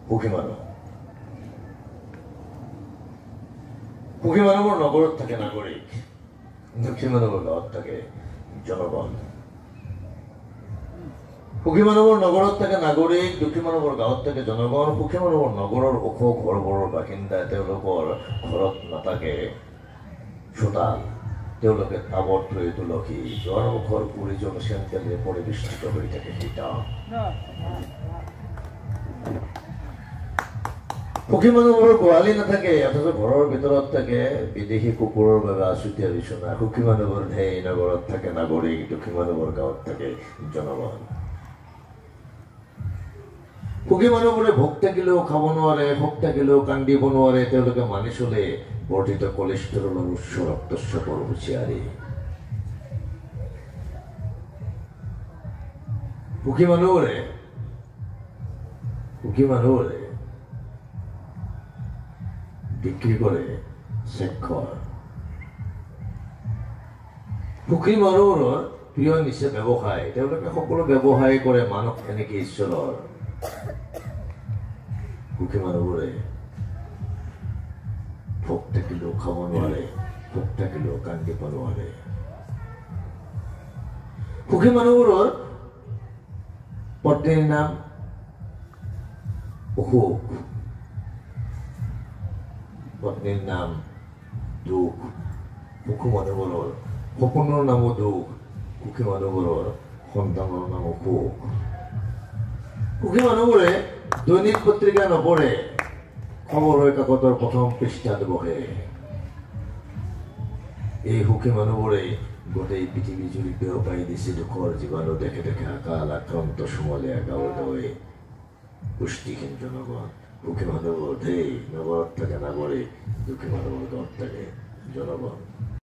সুখী মানুহ সুখী মানুহৰ নগৰত থাকে নাগৰিক, দুখী মানুহৰ গাঁৱত থাকে জনগণ। সুখী মানুহৰ নগৰত থাকে নাগৰিক, দুখী মানুহৰ গাঁৱত থাকে জনগণ। সুখী মানুহৰ নগৰৰ ওখ ঘৰবোৰৰ বাসিন্দা, তেওঁলোকৰ ঘৰত নাথাকে চোতাল, তেওঁলোকে টাবত লৈ তুলসী, দুৱাৰমুখৰ পৰিজন চেন্দেলে পৰিবেষ্টিত হৈ থাকে সীতা। সুখী মানুহবোৰৰ গোহালি নাথাকে, অথচ ঘৰৰ ভিতৰত থাকে বিদেশী কুকুৰৰ বাবে আছুতীয়া বিচনা। সুখী মানুহবোৰ সেই নগৰত থাকে নাগৰিক, দুখী মানুহবোৰ গাঁৱত থাকে জনগণ। সুখী মানুহবোৰে ভোক থাকিলেও খাব নোৱাৰে, সুখ থাকিলেও কান্দিব নোৱাৰে, তেওঁলোকে মানি চলে বৰ্ধিত কলেষ্ট্ৰলৰ উচ্চ ৰক্তচাপৰ হুঁচিয়াৰি। সুখী মানুহবোৰে বিক্ৰী কৰে স্বাক্ষৰ। সুখী মানুহবোৰৰ প্ৰিয় নিচে ব্যৱসায়, তেওঁলোকে সকলো ব্যৱসায় কৰে মানৱ এনেকে ঈশ্বৰৰ। সুখী মানুহবোৰে ভোক থাকিলেও খাব নোৱাৰে, সুখ থাকিলেও কান্দিব নোৱাৰে। সুখী মানুহবোৰৰ পত্নীৰ নাম অসুখ, পত্নীৰ নাম দুখ। সুখী মানুহবোৰৰ সপোনৰ নামো দুখ, সুখী মানুহবোৰৰ সন্তানৰ নামো সুখ। সুখী মানুহবোৰে দৈনিক পত্ৰিকা নপঢ়ে, খবৰৰ কাকতৰ প্ৰথম পৃষ্ঠাত বহে। এই সুখী মানুহবোৰে গোটেই পৃথিৱী জুৰি বিয়পাই দিছে দুখৰ জীৱাণু, দেখে দেখে আকাল আক্ৰান্ত সোমালীয়া গাঁৱলৈ পুষ্টিহীন জনগণ। সুখী মানুহবোৰ ধেই নগৰত থাকে নাগৰিক, দুখী মানুহবোৰ গাঁৱত থাকে জনগণ।